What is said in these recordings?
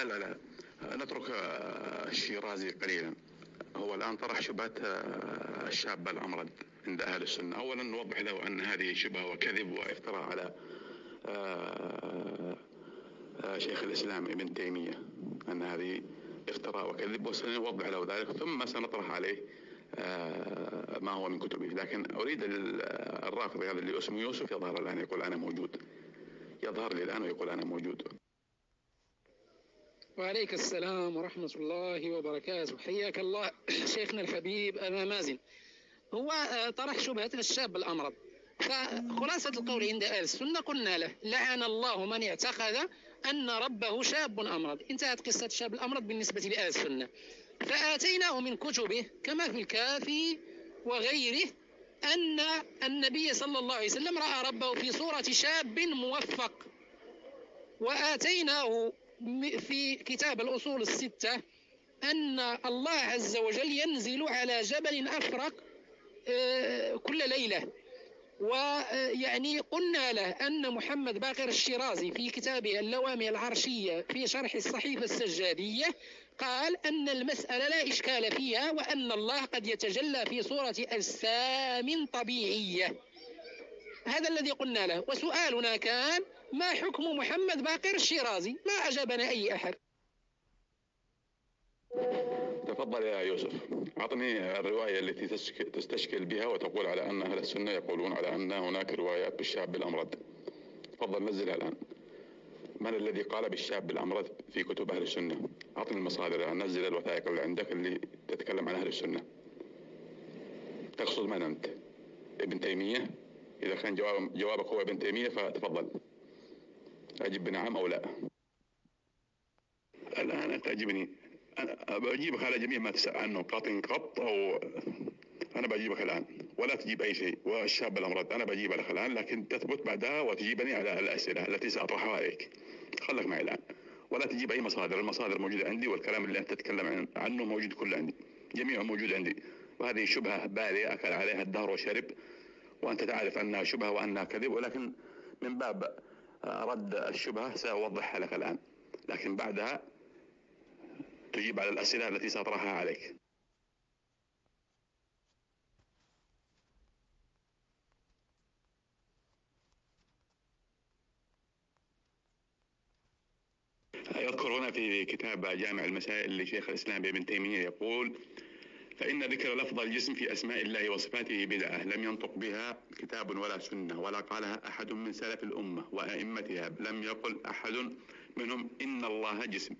لا لا لا، نترك الشيرازي قليلا. هو الآن طرح شبهة الشاب الأمرد عند أهل السنة. أولا نوضح له أن هذه شبهة وكذب وافتراء على شيخ الإسلام ابن تيمية، أن هذه افتراء وكذب، وسنوضح له ذلك ثم سنطرح عليه ما هو من كتبه. لكن أريد الرافضي هذا اللي اسمه يوسف يظهر الآن يقول أنا موجود، يظهر لي الآن ويقول أنا موجود. وعليك السلام ورحمة الله وبركاته. حياك الله شيخنا الحبيب أبا مازن. هو طرح شبهة الشاب الأمرد، فخلاصة القول عند أهل السنة قلنا له لعن الله من اعتقد أن ربه شاب أمرد. انتهت قصة الشاب الأمرد بالنسبة لأهل السنة. فآتيناه من كتبه كما في الكافي وغيره أن النبي صلى الله عليه وسلم رأى ربه في صورة شاب موفق. وآتيناه في كتاب الأصول الستة أن الله عز وجل ينزل على جبل أفرق كل ليلة. ويعني قلنا له أن محمد باقر الشيرازي في كتابه اللوامع العرشية في شرح الصحيفة السجادية قال أن المسألة لا إشكال فيها، وأن الله قد يتجلى في صورة أجسام طبيعية. هذا الذي قلنا له. وسؤالنا كان ما حكم محمد باقر الشيرازي؟ ما أجابنا أي أحد. تفضل يا يوسف، أعطني الرواية التي تستشكل بها وتقول على أن أهل السنة يقولون على أن هناك روايات بالشاب الأمرد. تفضل نزلها الآن. من الذي قال بالشاب الأمرد في كتب أهل السنة؟ أعطني المصادر، نزل الوثائق اللي عندك اللي تتكلم عن أهل السنة. تقصد من أنت؟ ابن تيمية؟ إذا كان جوابك هو ابن تيمية فتفضل، أجب بنعم أو لا. الآن أنت أجبني، أنا بجيبك على جميع ما تسأل عنه قط أو أنا بجيبك الآن، ولا تجيب أي شيء. والشاب الأمرد أنا بجيب لك الآن، لكن تثبت بعدها وتجيبني على الأسئلة التي سأطرحها عليك. خلك معي الآن، ولا تجيب أي مصادر. المصادر موجودة عندي، والكلام اللي أنت تتكلم عنه موجود كله عندي، جميعه موجود عندي. وهذه شبهة بالية أكل عليها الدهر وشرب، وأنت تعرف أنها شبهة وأنها كذب، ولكن من باب رد الشبهة سأوضحها لك الآن، لكن بعدها تجيب على الأسئلة التي سأطرحها عليك. يذكر هنا في كتاب جامع المسائل لشيخ الإسلام ابن تيمية يقول: فإن ذكر لفظ الجسم في أسماء الله وصفاته بدعة لم ينطق بها كتاب ولا سنة، ولا قالها أحد من سلف الأمة وأئمتها. لم يقل أحد منهم إن الله جسم،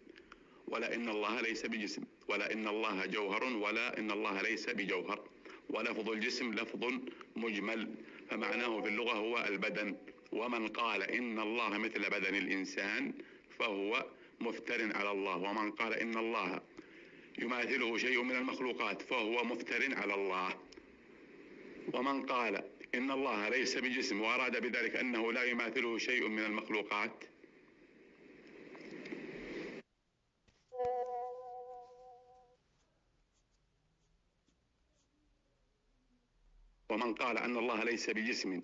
ولا إن الله ليس بجسم، ولا إن الله جوهر، ولا إن الله ليس بجوهر. ولفظ الجسم لفظ مجمل، فمعناه في اللغة هو البدن. ومن قال إن الله مثل بدن الإنسان فهو مفتر على الله، ومن قال إن الله يماثله شيء من المخلوقات فهو مفتر على الله. ومن قال إن الله ليس بجسم وأراد بذلك أنه لا يماثله شيء من المخلوقات ومن قال أن الله ليس بجسم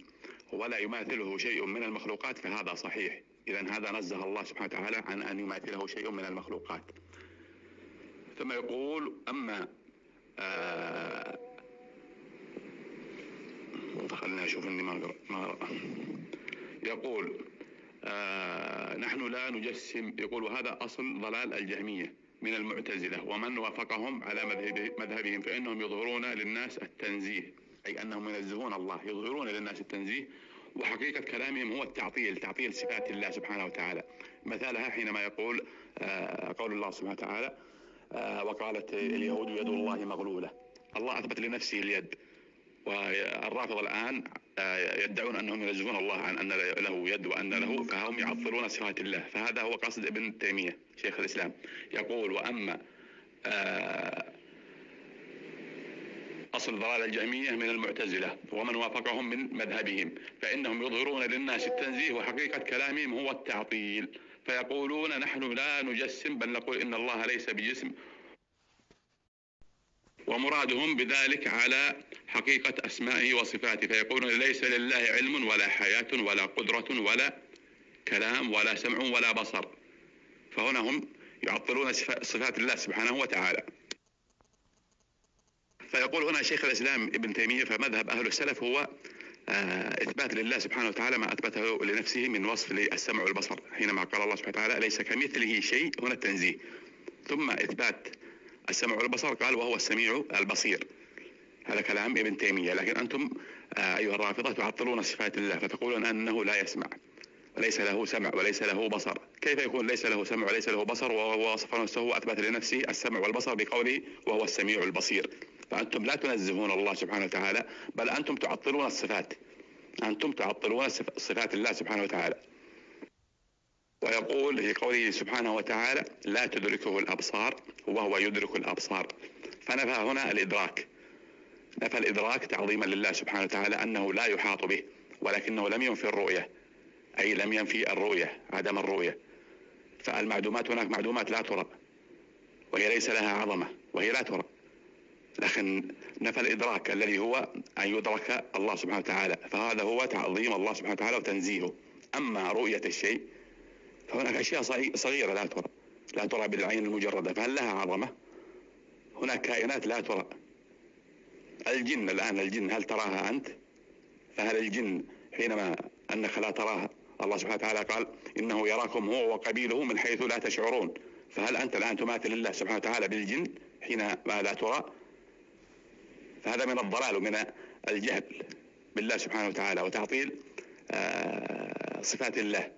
ولا يماثله شيء من المخلوقات فهذا صحيح. إذن هذا نزه الله سبحانه وتعالى عن أن يماثله شيء من المخلوقات. ثم يقول: أما خلنا أشوف إني ما أقرأ. يقول: نحن لا نجسم. يقول: وهذا أصل ضلال الجهمية من المعتزلة ومن وافقهم على مذهبهم، فإنهم يظهرون للناس التنزيه، أي أنهم ينزهون الله، يظهرون للناس التنزيه، وحقيقة كلامهم هو التعطيل، تعطيل صفات الله سبحانه وتعالى. مثالها حينما يقول قول الله سبحانه وتعالى: وقالت اليهود يد الله مغلولة. الله أثبت لنفسه اليد، والرافضة الآن يدعون أنهم ينزهون الله عن أن له يد وأن له، فهم يعطلون صفات الله. فهذا هو قصد ابن تيمية شيخ الإسلام. يقول: وأما أصل ضلال الجهمية من المعتزلة ومن وافقهم من مذهبهم، فإنهم يظهرون للناس التنزيه وحقيقة كلامهم هو التعطيل، فيقولون: نحن لا نجسم، بل نقول إن الله ليس بجسم، ومرادهم بذلك على حقيقة أسمائه وصفاته، فيقولون: ليس لله علم ولا حياة ولا قدرة ولا كلام ولا سمع ولا بصر. فهنا هم يعطلون صفات الله سبحانه وتعالى. فيقول هنا شيخ الإسلام ابن تيمية: فمذهب أهل السلف هو إثبات لله سبحانه وتعالى ما أثبته لنفسه من وصف للسمع والبصر، حينما قال الله سبحانه وتعالى: ليس كمثله شيء، هنا التنزيه. ثم إثبات السمع والبصر قال: وهو السميع البصير. هذا كلام ابن تيمية. لكن أنتم أيها الرافضة تعطلون صفات الله، فتقولون أنه لا يسمع وليس له سمع وليس له بصر. كيف يكون ليس له سمع وليس له بصر وهو وصف نفسه وأثبت لنفسه السمع والبصر بقوله وهو السميع البصير؟ فأنتم لا تنزهون الله سبحانه وتعالى، بل أنتم تعطلون الصفات، أنتم تعطلون صفات الله سبحانه وتعالى. ويقول في قوله سبحانه وتعالى: لا تدركه الأبصار وهو يدرك الأبصار. فنفى هنا الإدراك، نفى الإدراك تعظيما لله سبحانه وتعالى أنه لا يحاط به، ولكنه لم ينفي الرؤية، أي لم ينفي الرؤية، عدم الرؤية. فالمعدومات هناك معدومات لا ترى، وهي ليس لها عظمة وهي لا ترى، لكن نفى الإدراك الذي هو أن يدرك الله سبحانه وتعالى، فهذا هو تعظيم الله سبحانه وتعالى وتنزيهه. أما رؤية الشيء فهناك أشياء صغيرة لا ترى بالعين المجردة، فهل لها عظمة؟ هناك كائنات لا ترى. الجن الآن، الجن هل تراها أنت؟ فهل الجن حينما أنك لا تراها، الله سبحانه وتعالى قال: إنه يراكم هو وقبيله من حيث لا تشعرون. فهل أنت الآن تماثل الله سبحانه وتعالى بالجن حينما لا ترى؟ فهذا من الضلال ومن الجهل بالله سبحانه وتعالى وتعطيل صفات الله.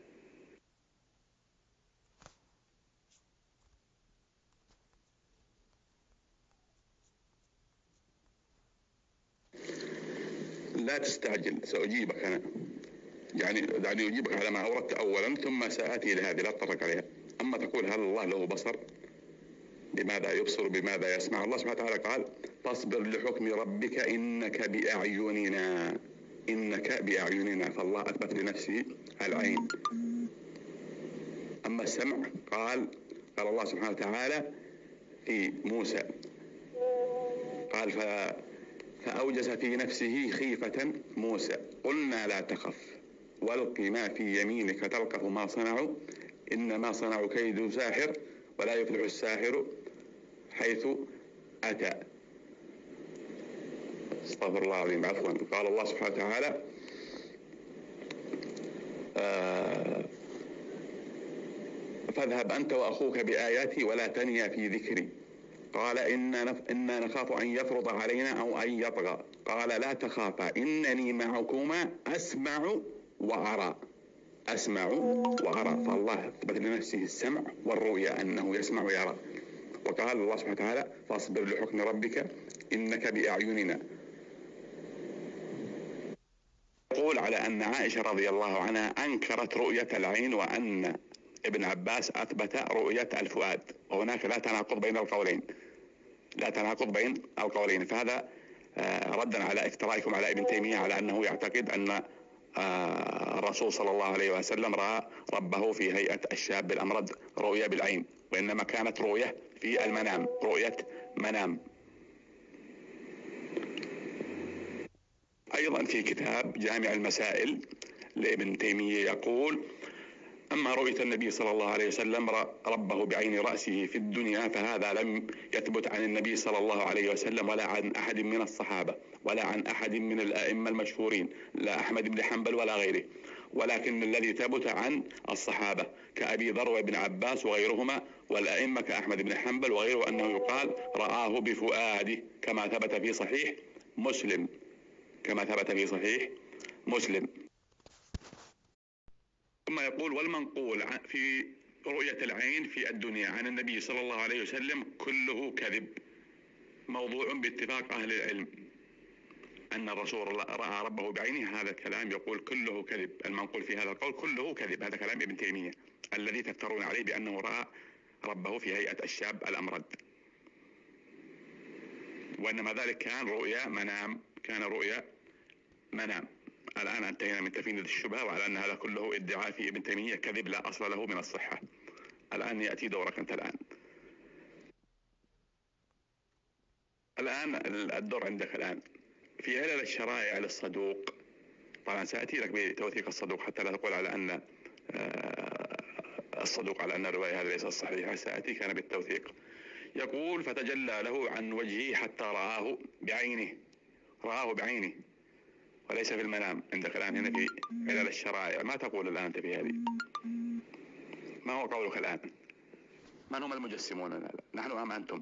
لا تستعجل، سأجيبك أنا، يعني دعني أجيبك على ما أوردت أولا ثم سآتي إلى هذه، لا أتطرق عليها. أما تقول هل الله له بصر؟ بماذا يبصر؟ بماذا يسمع؟ الله سبحانه وتعالى قال: فاصبر لحكم ربك إنك بأعيننا، إنك بأعيننا. فالله أثبت لنفسه العين. أما السمع قال الله سبحانه وتعالى في موسى، قال: فأوجس في نفسه خيفة موسى قلنا لا تخف والق ما في يمينك تلقف ما صنعوا إنما صنعوا كيد ساحر ولا يفلح الساحر حيث أتى. استغفر الله العظيم، عفوا. قال الله سبحانه وتعالى: فاذهب أنت وأخوك بآياتي ولا تنيا في ذكري. قال: إنا نخاف أن يفرض علينا أو أن يطغى. قال: لا تخافا إنني معكما أسمع وأرى. أسمع وأرى. فالله أثبت لنفسه السمع والرؤية، أنه يسمع ويرى. وقال الله سبحانه وتعالى: فاصبر لحكم ربك إنك بأعيننا. يقول على أن عائشة رضي الله عنها أنكرت رؤية العين، وأن ابن عباس أثبت رؤية الفؤاد، وهناك لا تناقض بين القولين، لا تناقض بين القولين. فهذا ردا على افترائكم على ابن تيمية على أنه يعتقد أن الرسول صلى الله عليه وسلم رأى ربه في هيئة الشاب الأمرد رؤية بالعين، وإنما كانت رؤية في المنام، رؤية منام. أيضا في كتاب جامع المسائل لابن تيمية يقول: أما رؤية النبي صلى الله عليه وسلم ربه بعين رأسه في الدنيا فهذا لم يثبت عن النبي صلى الله عليه وسلم ولا عن أحد من الصحابة ولا عن أحد من الأئمة المشهورين، لا أحمد بن حنبل ولا غيره، ولكن الذي ثبت عن الصحابة كأبي ذر وابن عباس وغيرهما والأئمة كأحمد بن حنبل وغيره أنه يقال رآه بفؤاده كما ثبت في صحيح مسلم، كما ثبت في صحيح مسلم. ثم يقول: والمنقول في رؤية العين في الدنيا عن النبي صلى الله عليه وسلم كله كذب موضوع باتفاق أهل العلم. أن الرسول رأى ربه بعينه، هذا الكلام يقول كله كذب. المنقول في هذا القول كله كذب، هذا كلام ابن تيمية الذي تفترون عليه بأنه رأى ربه في هيئة الشاب الأمرد، وإنما ذلك كان رؤيا منام، كان رؤيا منام. الآن انتهينا من تفنيد الشبهة، وعلى أن هذا كله ادعاء في ابن تيمية كذب لا أصل له من الصحة. الآن يأتي دورك أنت. الآن الدور عندك الآن في علل الشرائع للصدوق. طبعا سأتي لك بتوثيق الصدوق حتى لا تقول على أن الصدوق على أن الرواية هذه ليست صحيحة سأتي كان بالتوثيق. يقول فتجلى له عن وجهه حتى رآه بعينه وليس في المنام. عندك الآن هنا في علل الشرائع، ما تقول الآن أنت في هذه؟ ما هو قولك الآن؟ من هم المجسمون؟ نحن أم أنتم؟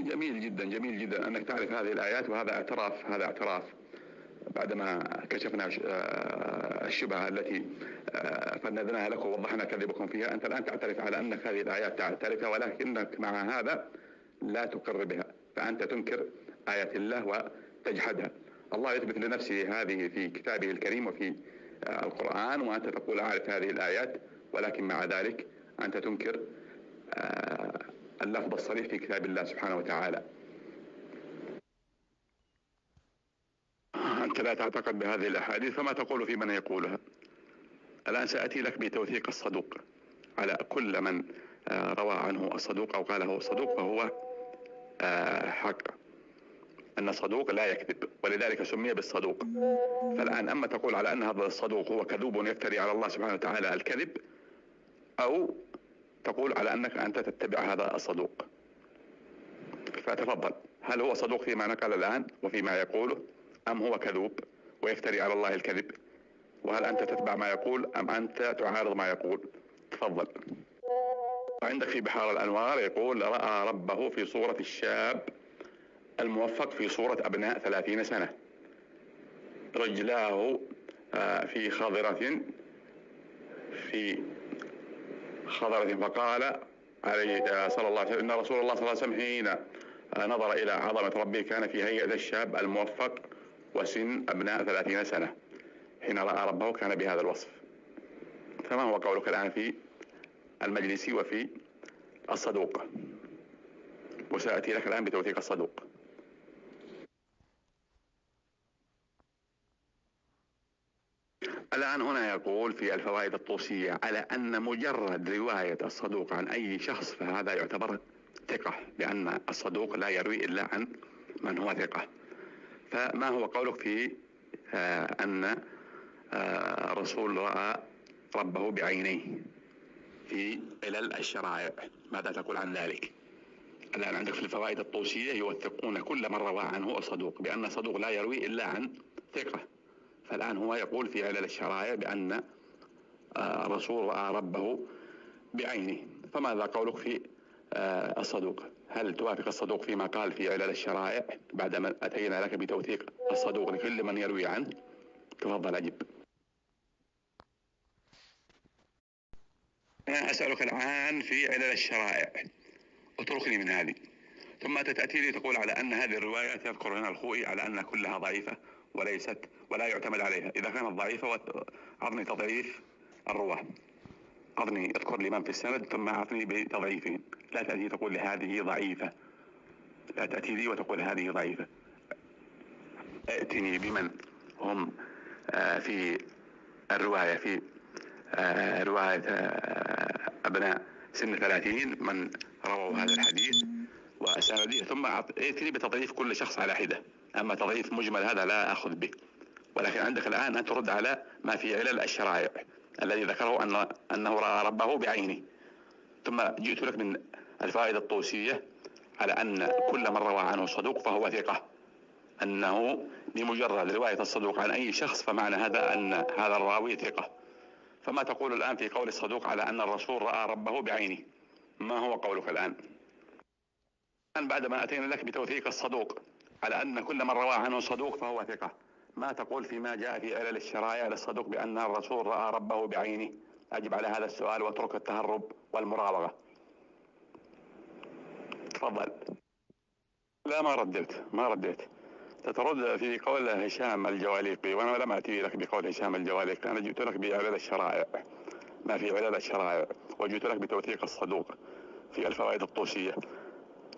جميل جدا أنك تعرف هذه الآيات، وهذا اعتراف بعدما كشفنا الشبهة التي فندناها لكم ووضحنا كذبكم فيها. أنت الآن تعترف على أنك هذه الآيات تعترفها، ولكنك مع هذا لا تقر بها، فأنت تنكر آيات الله وتجحدها. الله يثبت لنفسه هذه في كتابه الكريم وفي القرآن، وأنت تقول أعرف هذه الآيات، ولكن مع ذلك أنت تنكر اللفظ الصريح في كتاب الله سبحانه وتعالى. أنت لا تعتقد بهذه الأحاديث، فما تقول في من يقولها؟ الآن سأتي لك بتوثيق الصدوق على كل من روى عنه الصدوق أو قاله الصدوق فهو حق، أن الصدوق لا يكذب، ولذلك سمي بالصدوق. فالآن أما تقول على أن هذا الصدوق هو كذوب يفتري على الله سبحانه وتعالى الكذب، أو تقول على أنك أنت تتبع هذا الصدوق. فتفضل، هل هو صدوق فيما نقل الآن وفيما يقوله، أم هو كذوب ويفتري على الله الكذب؟ وهل أنت تتبع ما يقول أم أنت تعارض ما يقول؟ تفضل. عندك في بحار الأنوار يقول رأى ربه في صورة الشاب الموفق في صورة أبناء 30 سنة، رجلاه في خضرة فقال عليه صلى الله عليه وسلم إن رسول الله صلى الله عليه وسلم حين نظر إلى عظمة ربه كان في هيئة الشاب الموفق وسن أبناء 30 سنة، حين رأى ربه كان بهذا الوصف. فما هو قولك الآن في المجلسي وفي الصدوق؟ وسأتي لك الآن بتوثيق الصدوق. الآن هنا يقول في الفوائد الطوسية على أن مجرد رواية الصدوق عن أي شخص فهذا يعتبر ثقة، لأن الصدوق لا يروي إلا عن من هو ثقة. فما هو قولك في أن الرسول رأى ربه بعينيه في علل الشرائع؟ ماذا تقول عن ذلك؟ الآن عندك في الفوائد الطوسية يوثقون كل من روى عنه الصدوق بأن الصدوق لا يروي إلا عن ثقة. فالآن هو يقول في علل الشرائع بأن الرسول رأى ربه بعينه. فماذا قولك في الصدوق؟ هل توافق الصدوق فيما قال في علل الشرائع بعدما أتينا لك بتوثيق الصدوق لكل من يروي عنه؟ تفضل أجب. أنا أسألك الآن في علل الشرائع، اتركني من هذه، ثم تأتي لي تقول على أن هذه الرواية تذكر هنا الخوئي على أن كلها ضعيفة ولا يعتمد عليها. إذا كانت ضعيفة أعطني تضعيف الرواة، أعطني اذكر لي من في السند ثم أعطني بتضعيفهم. لا تأتي تقول لي هذه ضعيفة، لا تأتي لي وتقول هذه ضعيفة. ائتني بمن هم في الرواية في رواية أبناء سن 30 من رووا هذا الحديث وأسانيده، ثم ائتني بتضعيف كل شخص على حدة. أما تضعيف مجمل هذا لا أخذ به. ولكن عندك الآن أن ترد على ما في علل الشرائع الذي ذكره أنه رأى ربه بعينه. ثم جئت لك من الفائدة الطوسية على أن كل من روى عنه صدوق فهو ثقة، أنه بمجرد رواية الصدوق عن أي شخص فمعنى هذا أن هذا الراوي ثقة. فما تقول الآن في قول الصدوق على أن الرسول رأى ربه بعينه؟ ما هو قولك الآن بعدما أتينا لك بتوثيق الصدوق على أن كل من روى عنه صدوق فهو ثقة؟ ما تقول فيما جاء في علل الشرائع للصدوق بأن الرسول رأى ربه بعينه؟ أجب على هذا السؤال واترك التهرب والمراوغة. تفضل. لا ما رديت. تترد في قول هشام الجواليقي، وأنا لم أتي لك بقول هشام الجواليقي، أنا جئت لك بعلل الشرائع، ما في علل الشرائع، وجئت لك بتوثيق الصدوق في الفوائد الطوسية.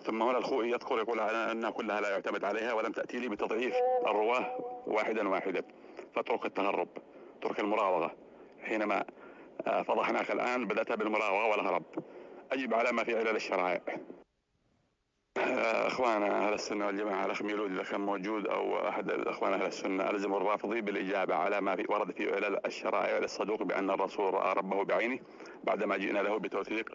ثم هنا الخوئي يذكر يقول أن كلها لا يعتمد عليها، ولم تأتي لي بتضعيف الرواه واحدا. فاترك التهرب، اترك المراوغة. حينما فضحناك الآن بدأت بالمراوغة والهرب. أجب على ما في علل الشرائع. اخواننا اهل السنه والجماعه، الاخ ميلود اذا كان موجود او احد الاخوان اهل السنه، الزم الرافضي بالاجابه على ما ورد في علل الشرائع للصدوق بان الرسول راى ربه بعينه، بعدما جئنا له بتوثيق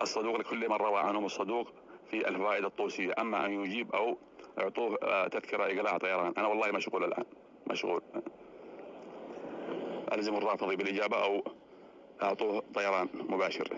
الصدوق لكل من روى عنهم الصدوق في الفوائد الطوسيه. اما ان يجيب او يعطوه تذكره اقلاع طيران، انا والله مشغول الان، مشغول. الزم الرافضي بالاجابه او اعطوه طيران مباشر.